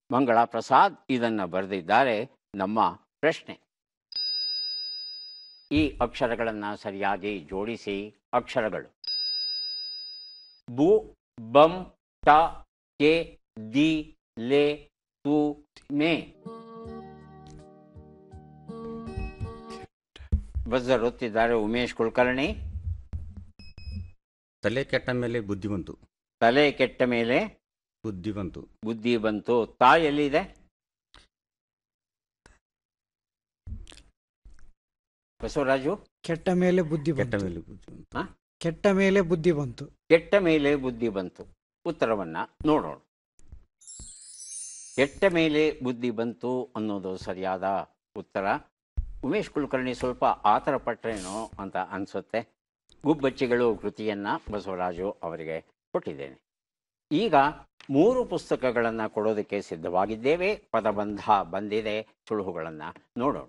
ಮಂಗಳಾ ಪ್ರಸಾದ್ ಇದನ್ನು ಬರೆದಿದ್ದಾರೆ. ನಮ್ಮ ಪ್ರಶ್ನೆ, ಈ ಅಕ್ಷರಗಳನ್ನು ಸರಿಯಾಗಿ ಜೋಡಿಸಿ. ಅಕ್ಷರಗಳು ಬು, ಬಂ, ಟ, ಕೆ, ದಿ, ಲೇ, ತು, ಮೇ. ಬಜರ್ ಒತ್ತಿದ್ದಾರೆ ಉಮೇಶ್ ಕುಲಕರ್ಣಿ. ತಲೆ ಕೆಟ್ಟ ಮೇಲೆ ಬುದ್ಧಿ ಬಂತು. ತಲೆ ಕೆಟ್ಟ ಮೇಲೆ ಬುದ್ಧಿ ಬಂತು. ಬುದ್ಧಿ ಬಂತು. ತಾಯಲ್ಲಿದೆ? ಬಸವರಾಜು. ಕೆಟ್ಟ ಮೇಲೆ ಬುದ್ಧಿ ಕೆಟ್ಟ ಬಂತು. ಮೇಲೆ ಬುದ್ಧಿ ಬಂತು. ಕೆಟ್ಟ ಮೇಲೆ ಬುದ್ಧಿ ಬಂತು. ಕೆಟ್ಟ ಮೇಲೆ ಬುದ್ಧಿ ಬಂತು. ಉತ್ತರವನ್ನ ನೋಡೋಣ. ಕೆಟ್ಟ ಮೇಲೆ ಬುದ್ಧಿ ಬಂತು ಅನ್ನೋದು ಸರಿಯಾದ ಉತ್ತರ. ಉಮೇಶ್ ಕುಲಕರ್ಣಿ ಸ್ವಲ್ಪ ಆತರ ಪಟ್ರೇನೋ ಅಂತ ಅನಿಸುತ್ತೆ. ಗುಬ್ಬಚ್ಚಿಗಳು ಕೃತಿಯನ್ನು ಬಸವರಾಜು ಅವರಿಗೆ ಕೊಟ್ಟಿದ್ದೇನೆ. ಈಗ 3 ಪುಸ್ತಕಗಳನ್ನು ಕೊಡೋದಕ್ಕೆ ಸಿದ್ಧವಾಗಿದ್ದೇವೆ. ಪದಬಂಧ ಬಂದಿದೆ. ಸುಳುಹುಗಳನ್ನು ನೋಡೋಣ.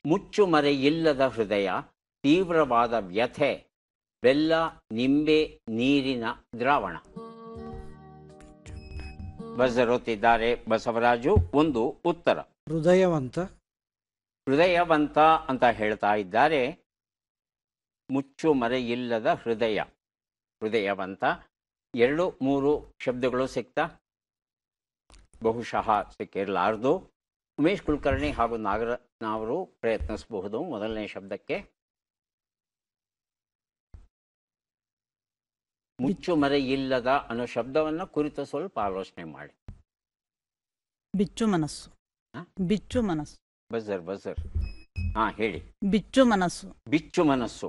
ಮುಚ್ಚುಮರೆಯಿಲ್ಲದ ಹೃದಯ, ತೀವ್ರವಾದ ವ್ಯಥೆ, ಬೆಲ್ಲ, ನಿಂಬೆ, ನೀರಿನ ದ್ರಾವಣ. ಬಜರುತ್ತಿದ್ದಾರೆ ಬಸವರಾಜು. ಒಂದು ಉತ್ತರ ಹೃದಯವಂತ. ಹೃದಯವಂತ ಅಂತ ಹೇಳ್ತಾ ಇದ್ದಾರೆ. ಮುಚ್ಚುಮರೆಯಿಲ್ಲದ ಹೃದಯ, ಹೃದಯವಂತ. 2 3 ಶಬ್ದಗಳು ಸಿಕ್ತಾ? ಬಹುಶಃ ಸಿಕ್ಕಿರಲಾರದು. ಉಮೇಶ್ ಕುಲಕರ್ಣಿ ಹಾಗೂ ನಾಗರತ್ನ ಅವರು ಪ್ರಯತ್ನಿಸಬಹುದು ಮೊದಲನೇ ಶಬ್ದಕ್ಕೆ. ಮುಚ್ಚುಮರೆಯಿಲ್ಲದ ಅನ್ನೋ ಶಬ್ದವನ್ನು ಕುರಿತು ಸ್ವಲ್ಪ ಆಲೋಚನೆ ಮಾಡಿ. ಬಿಚ್ಚು ಮನಸ್ಸು. ಬಿಚ್ಚು ಮನಸ್ಸು. Buzzer buzzer. ಹೇಳಿ. ಬಿಚ್ಚು ಮನಸ್ಸು. ಬಿಚ್ಚು ಮನಸ್ಸು.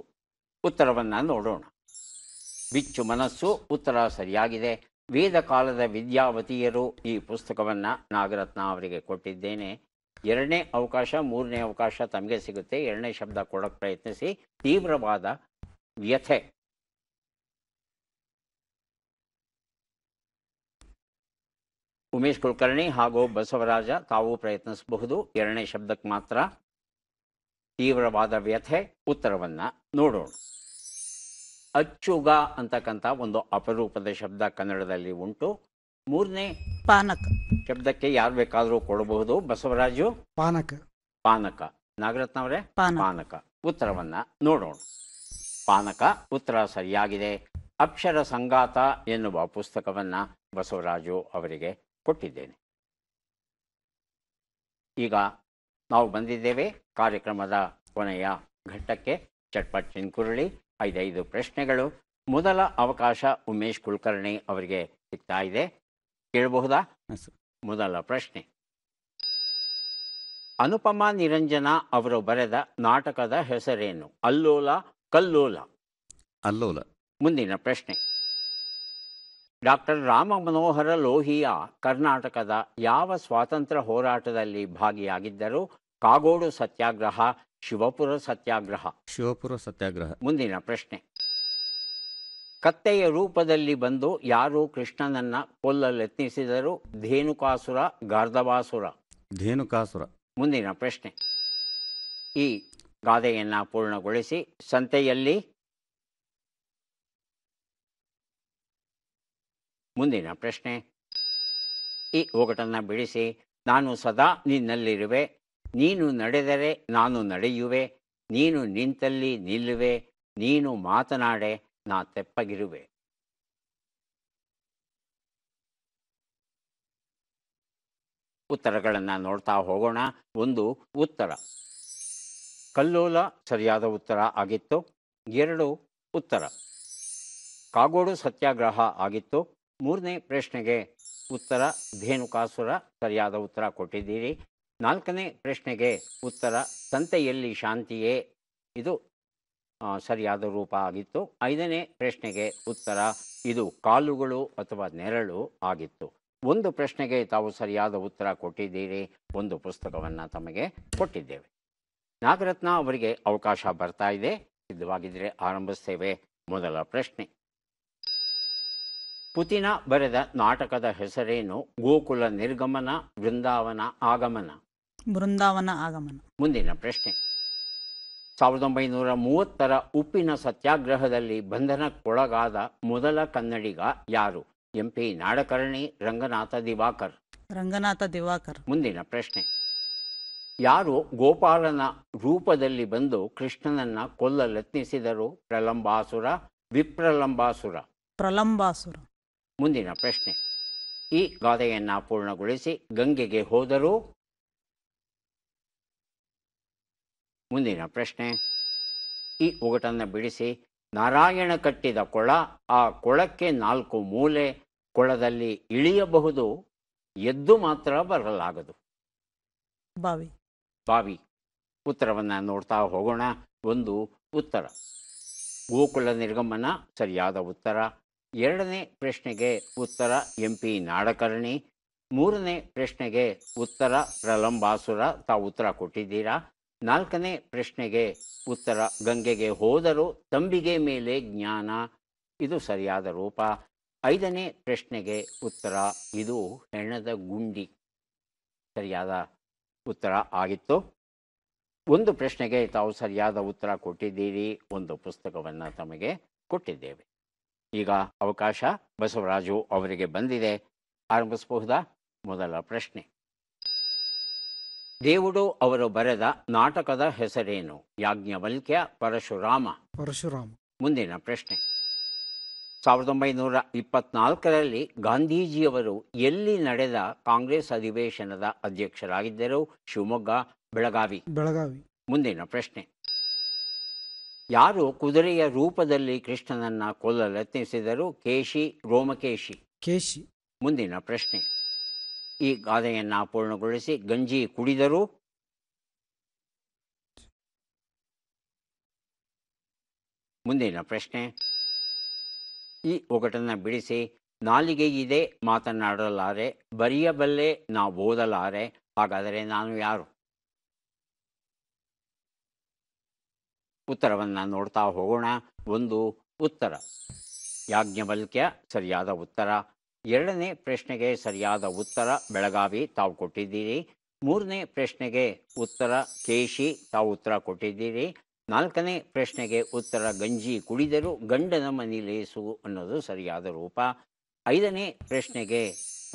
ಉತ್ತರವನ್ನು ನೋಡೋಣ. ಬಿಚ್ಚು ಮನಸ್ಸು ಉತ್ತರ ಸರಿಯಾಗಿದೆ. ವೇದ ಕಾಲದ ವಿದ್ಯಾವತಿಯರು ಈ ಪುಸ್ತಕವನ್ನು ನಾಗರತ್ನ ಅವರಿಗೆ ಕೊಟ್ಟಿದ್ದೇನೆ. ಎರಡನೇ ಅವಕಾಶ, ಮೂರನೇ ಅವಕಾಶ ತಮಗೆ ಸಿಗುತ್ತೆ. ಎರಡನೇ ಶಬ್ದ ಕೊಡೋಕ್ಕೆ ಪ್ರಯತ್ನಿಸಿ. ತೀವ್ರವಾದ ವ್ಯಥೆ. ಉಮೇಶ್ ಕುಲಕರ್ಣಿ ಹಾಗೂ ಬಸವರಾಜ ತಾವು ಪ್ರಯತ್ನಿಸಬಹುದು. ಎರಡನೇ ಶಬ್ದಕ್ಕೆ ಮಾತ್ರ. ತೀವ್ರವಾದ ವ್ಯಥೆ. ಉತ್ತರವನ್ನು ನೋಡೋಣ. ಅಚ್ಚುಗ ಅಂತಕ್ಕಂಥ ಒಂದು ಅಪರೂಪದ ಶಬ್ದ ಕನ್ನಡದಲ್ಲಿ ಉಂಟು. ಮೂರನೇ ಪಾನಕ. ಶಬ್ದಕ್ಕೆ ಯಾರು ಬೇಕಾದರೂ ಕೊಡಬಹುದು. ಬಸವರಾಜು ಪಾನಕ. ಪಾನಕ. ನಾಗರತ್ನ ಅವರೇ ಪಾನಕ. ಪಾನಕ. ಉತ್ತರವನ್ನು ನೋಡೋಣ. ಪಾನಕ ಉತ್ತರ ಸರಿಯಾಗಿದೆ. ಅಕ್ಷರ ಸಂಗಾತ ಎನ್ನುವ ಪುಸ್ತಕವನ್ನು ಬಸವರಾಜು ಅವರಿಗೆ ಕೊಟ್ಟಿದ್ದೇನೆ. ಈಗ ನಾವು ಬಂದಿದ್ದೇವೆ ಕಾರ್ಯಕ್ರಮದ ಕೊನೆಯ ಘಟ್ಟಕ್ಕೆ. ಚಟ್ಪಟ್ ಚಿನ್ಕುರುಳಿ. 5 ಪ್ರಶ್ನೆಗಳು. ಮೊದಲ ಅವಕಾಶ ಉಮೇಶ್ ಕುಲಕರ್ಣಿ ಅವರಿಗೆ ಸಿಗ್ತಾ ಇದೆ. ಕೇಳಬಹುದಾ? ಮೊದಲ ಪ್ರಶ್ನೆ. ಅನುಪಮ ನಿರಂಜನ ಅವರು ಬರೆದ ನಾಟಕದ ಹೆಸರೇನು? ಅಲ್ಲೋಲ ಕಲ್ಲೋಲ. ಅಲ್ಲೋಲ. ಮುಂದಿನ ಪ್ರಶ್ನೆ. ಡಾಕ್ಟರ್ ರಾಮ ಮನೋಹರ ಲೋಹಿಯಾ ಕರ್ನಾಟಕದ ಯಾವ ಸ್ವಾತಂತ್ರ್ಯ ಹೋರಾಟದಲ್ಲಿ ಭಾಗಿಯಾಗಿದ್ದರು? ಕಾಗೋಡು ಸತ್ಯಾಗ್ರಹ, ಶಿವಪುರ ಸತ್ಯಾಗ್ರಹ. ಶಿವಪುರ ಸತ್ಯಾಗ್ರಹ. ಮುಂದಿನ ಪ್ರಶ್ನೆ. ಕತ್ತೆಯ ರೂಪದಲ್ಲಿ ಬಂದು ಯಾರು ಕೃಷ್ಣನನ್ನ ಕೊಲ್ಲಲೆತ್ನಿಸಿದರು? ಧೇನುಕಾಸುರ, ಗಾರ್ಧವಾಸುರ. ಧೇನುಕಾಸುರ. ಮುಂದಿನ ಪ್ರಶ್ನೆ. ಈ ಗಾದೆಯನ್ನು ಪೂರ್ಣಗೊಳಿಸಿ. ಸಂತೆಯಲ್ಲಿ. ಮುಂದಿನ ಪ್ರಶ್ನೆ. ಈ ಒಗಟನ್ನು ಬಿಡಿಸಿ. ನಾನು ಸದಾ ನಿನ್ನಲ್ಲಿರುವೆ, ನೀನು ನಡೆದರೆ ನಾನು ನಡೆಯುವೆ, ನೀನು ನಿಂತಲ್ಲಿ ನಿಲ್ಲುವೆ, ನೀನು ಮಾತನಾಡೆ ನಾ ತೆಪ್ಪಗಿರುವೆ. ಉತ್ತರಗಳನ್ನು ನೋಡ್ತಾ ಹೋಗೋಣ. ಒಂದು ಉತ್ತರ ಕಲ್ಲೋಲ ಸರಿಯಾದ ಉತ್ತರ ಆಗಿತ್ತು. 2 ಉತ್ತರ ಕಾಗೋಡು ಸತ್ಯಾಗ್ರಹ ಆಗಿತ್ತು. 3ನೇ ಪ್ರಶ್ನೆಗೆ ಉತ್ತರ ಧೇನುಕಾಸುರ ಸರಿಯಾದ ಉತ್ತರ ಕೊಟ್ಟಿದ್ದೀರಿ. 4ನೇ ಪ್ರಶ್ನೆಗೆ ಉತ್ತರ ಸಂತೆಯಲ್ಲಿ ಶಾಂತಿಯೇ, ಇದು ಸರಿಯಾದ ರೂಪ ಆಗಿತ್ತು. 5ನೇ ಪ್ರಶ್ನೆಗೆ ಉತ್ತರ ಇದು ಕಾಲುಗಳು ಅಥವಾ ನೆರಳು ಆಗಿತ್ತು. 1 ಪ್ರಶ್ನೆಗೆ ತಾವು ಸರಿಯಾದ ಉತ್ತರ ಕೊಟ್ಟಿದ್ದೀರಿ. 1 ಪುಸ್ತಕವನ್ನು ತಮಗೆ ಕೊಟ್ಟಿದ್ದೇವೆ. ನಾಗರತ್ನ ಅವರಿಗೆ ಅವಕಾಶ ಬರ್ತಾ ಇದೆ. ಸಿದ್ಧವಾಗಿದ್ದರೆ ಆರಂಭಿಸ್ತೇವೆ. ಮೊದಲ ಪ್ರಶ್ನೆ. ಪುತಿನ ಬರೆದ ನಾಟಕದ ಹೆಸರೇನು? ಗೋಕುಲ ನಿರ್ಗಮನ, ಬೃಂದಾವನ ಆಗಮನ. ಬೃಂದಾವನ ಆಗಮನ. ಮುಂದಿನ ಪ್ರಶ್ನೆ. 1930ರ ಉಪ್ಪಿನ ಸತ್ಯಾಗ್ರಹದಲ್ಲಿ ಬಂಧನಕ್ಕೊಳಗಾದ ಮೊದಲ ಕನ್ನಡಿಗ ಯಾರು? MP ನಾಡಕರ್ಣಿ, ರಂಗನಾಥ ದಿವಾಕರ್. ರಂಗನಾಥ ದಿವಾಕರ್. ಮುಂದಿನ ಪ್ರಶ್ನೆ. ಯಾರು ಗೋಪಾಲನ ರೂಪದಲ್ಲಿ ಬಂದು ಕೃಷ್ಣನನ್ನ ಕೊಲ್ಲಲೆತ್ನಿಸಿದರು? ಪ್ರಲಂಬಾಸುರ, ವಿಪ್ರಲಂಬಾಸುರ. ಪ್ರಲಂಬಾಸುರ. ಮುಂದಿನ ಪ್ರಶ್ನೆ. ಈ ಗಾದೆಯನ್ನು ಪೂರ್ಣಗೊಳಿಸಿ. ಗಂಗೆಗೆ ಹೋದರು. ಮುಂದಿನ ಪ್ರಶ್ನೆ. ಈ ಒಗಟನ್ನು ಬಿಡಿಸಿ. ನಾರಾಯಣ ಕಟ್ಟಿದ ಕೊಳ, ಆ ಕೊಳಕ್ಕೆ 4 ಮೂಲೆ, ಕೊಳದಲ್ಲಿ ಇಳಿಯಬಹುದು, ಎದ್ದು ಮಾತ್ರ ಬರಲಾಗದು. ಬಾವಿ. ಬಾವಿ. ಉತ್ತರವನ್ನು ನೋಡ್ತಾ ಹೋಗೋಣ. 1 ಉತ್ತರ ಗೋಕುಲ ನಿರ್ಗಮನ ಸರಿಯಾದ ಉತ್ತರ. 2ನೇ ಪ್ರಶ್ನೆಗೆ ಉತ್ತರ MP ನಾಡಕರ್ಣಿ. 3ನೇ ಪ್ರಶ್ನೆಗೆ ಉತ್ತರ ಪ್ರಲಂಬಾಸುರ. ತಾವು ಉತ್ತರ ಕೊಟ್ಟಿದ್ದೀರಾ. 4ನೇ ಪ್ರಶ್ನೆಗೆ ಉತ್ತರ ಗಂಗೆಗೆ ಹೋದರು, ತಂಬಿಗೆ ಮೇಲೆ ಜ್ಞಾನ, ಇದು ಸರಿಯಾದ ರೂಪ. 5ನೇ ಪ್ರಶ್ನೆಗೆ ಉತ್ತರ ಇದು ಹೆಣದ ಗುಂಡಿ, ಸರಿಯಾದ ಉತ್ತರ ಆಗಿತ್ತು. 1 ಪ್ರಶ್ನೆಗೆ ತಾವು ಸರಿಯಾದ ಉತ್ತರ ಕೊಟ್ಟಿದ್ದೀರಿ. 1 ಪುಸ್ತಕವನ್ನು ತಮಗೆ ಕೊಟ್ಟಿದ್ದೇವೆ. ಈಗ ಅವಕಾಶ ಬಸವರಾಜು ಅವರಿಗೆ ಬಂದಿದೆ. ಆರಂಭಿಸಬಹುದಾ? ಮೊದಲ ಪ್ರಶ್ನೆ. ದೇವುಡು ಅವರು ಬರೆದ ನಾಟಕದ ಹೆಸರೇನು? ಯಾಜ್ಞವಲ್ಕ್ಯ, ಪರಶುರಾಮ. ಪರಶುರಾಮ. ಮುಂದಿನ ಪ್ರಶ್ನೆ. 1924ರಲ್ಲಿ ಗಾಂಧೀಜಿಯವರು ಎಲ್ಲಿ ನಡೆದ ಕಾಂಗ್ರೆಸ್ ಅಧಿವೇಶನದ ಅಧ್ಯಕ್ಷರಾಗಿದ್ದರು? ಶಿವಮೊಗ್ಗ, ಬೆಳಗಾವಿ. ಬೆಳಗಾವಿ. ಮುಂದಿನ ಪ್ರಶ್ನೆ. ಯಾರು ಕುದುರೆಯ ರೂಪದಲ್ಲಿ ಕೃಷ್ಣನನ್ನ ಕೊಲ್ಲಲೆತ್ನಿಸಿದರು? ಕೇಶಿ, ರೋಮಕೇಶಿ. ಕೇಶಿ. ಮುಂದಿನ ಪ್ರಶ್ನೆ. ಈ ಗಾದೆಯನ್ನು ಪೂರ್ಣಗೊಳಿಸಿ. ಗಂಜಿ ಕುಡಿದರು. ಮುಂದಿನ ಪ್ರಶ್ನೆ. ಈ ಒಗಟನ್ನು ಬಿಡಿಸಿ. ನಾಲಿಗೆ ಇದೆ ಮಾತನಾಡಲಾರೆ, ಬರೆಯಬಲ್ಲೆ ನಾ ಓದಲಾರೆ, ಹಾಗಾದರೆ ನಾನು ಯಾರು? ಉತ್ತರವನ್ನು ನೋಡ್ತಾ ಹೋಗೋಣ. ಒಂದು ಉತ್ತರ ಯಾಜ್ಞವಲ್ಕ್ಯ, ಸರಿಯಾದ ಉತ್ತರ. ಎರಡನೇ ಪ್ರಶ್ನೆಗೆ ಸರಿಯಾದ ಉತ್ತರ ಬೆಳಗಾವಿ, ತಾವು ಕೊಟ್ಟಿದ್ದೀರಿ. ಮೂರನೇ ಪ್ರಶ್ನೆಗೆ ಉತ್ತರ ಕೇಶಿ, ತಾವು ಉತ್ತರ ಕೊಟ್ಟಿದ್ದೀರಿ. ನಾಲ್ಕನೇ ಪ್ರಶ್ನೆಗೆ ಉತ್ತರ ಗಂಜಿ ಕುಡಿದರು ಗಂಡನ ಮನಿಲೇಸು ಅನ್ನೋದು ಸರಿಯಾದ ರೂಪ. ಐದನೇ ಪ್ರಶ್ನೆಗೆ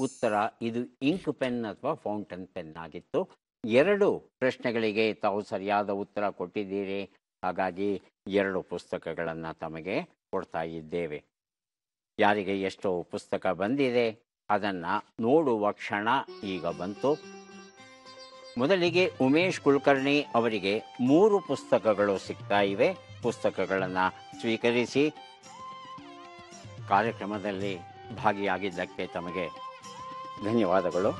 ಉತ್ತರ ಇದು ಇಂಕ್ ಪೆನ್ ಅಥವಾ ಫೌಂಟನ್ ಪೆನ್ ಆಗಿತ್ತು. 2 ಪ್ರಶ್ನೆಗಳಿಗೆ ತಾವು ಸರಿಯಾದ ಉತ್ತರ ಕೊಟ್ಟಿದ್ದೀರಿ. ಹಾಗಾಗಿ 2 ಪುಸ್ತಕಗಳನ್ನು ತಮಗೆ ಕೊಡ್ತಾ ಇದ್ದೇವೆ. ಯಾರಿಗೆ ಎಷ್ಟು ಪುಸ್ತಕ ಬಂದಿದೆ ಅದನ್ನು ನೋಡುವ ಕ್ಷಣ ಈಗ ಬಂತು. ಮೊದಲಿಗೆ ಉಮೇಶ್ ಕುಲಕರ್ಣಿ ಅವರಿಗೆ 3 ಪುಸ್ತಕಗಳು ಸಿಗ್ತಾ ಇವೆ. ಪುಸ್ತಕಗಳನ್ನು ಸ್ವೀಕರಿಸಿ. ಕಾರ್ಯಕ್ರಮದಲ್ಲಿ ಭಾಗಿಯಾಗಿದ್ದಕ್ಕೆ ತಮಗೆ ಧನ್ಯವಾದಗಳು.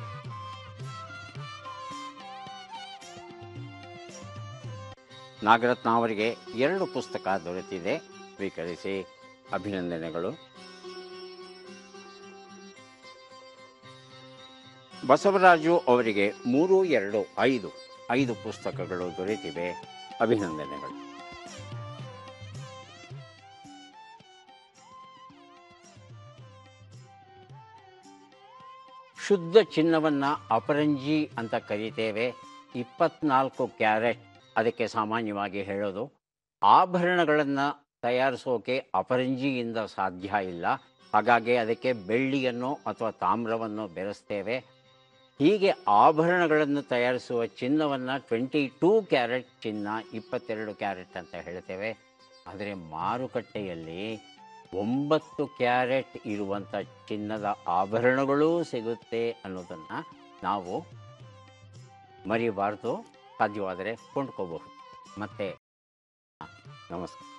ನಾಗರತ್ನ ಅವರಿಗೆ 2 ಪುಸ್ತಕ ದೊರೆತಿದೆ, ಸ್ವೀಕರಿಸಿ. ಅಭಿನಂದನೆಗಳು. ಬಸವರಾಜು ಅವರಿಗೆ 3, 2, 5 ಪುಸ್ತಕಗಳು ದೊರೆತಿವೆ, ಅಭಿನಂದನೆಗಳು. ಶುದ್ಧ ಚಿನ್ನವನ್ನು ಅಪರಂಜಿ ಅಂತ ಕರಿತೇವೆ. 24 ಕ್ಯಾರೆಟ್ ಅದಕ್ಕೆ ಸಾಮಾನ್ಯವಾಗಿ ಹೇಳೋದು. ಆಭರಣಗಳನ್ನು ತಯಾರಿಸೋಕೆ ಅಪರಂಜಿಯಿಂದ ಸಾಧ್ಯ ಇಲ್ಲ. ಹಾಗಾಗಿ ಅದಕ್ಕೆ ಬೆಳ್ಳಿಯನ್ನು ಅಥವಾ ತಾಮ್ರವನ್ನು ಬೆರೆಸ್ತೇವೆ. ಹೀಗೆ ಆಭರಣಗಳನ್ನು ತಯಾರಿಸುವ ಚಿನ್ನವನ್ನು 22 ಕ್ಯಾರೆಟ್ ಚಿನ್ನ, 22 ಕ್ಯಾರೆಟ್ ಅಂತ ಹೇಳ್ತೇವೆ. ಆದರೆ ಮಾರುಕಟ್ಟೆಯಲ್ಲಿ 9 ಕ್ಯಾರೆಟ್ ಇರುವಂಥ ಚಿನ್ನದ ಆಭರಣಗಳೂ ಸಿಗುತ್ತೆ ಅನ್ನೋದನ್ನು ನಾವು ಮರಿಬಾರ್ದು. ಸಾಧ್ಯವಾದರೆ ಕೊಂಡ್ಕೋಬಹುದು. ಮತ್ತೆ ನಮಸ್ಕಾರ.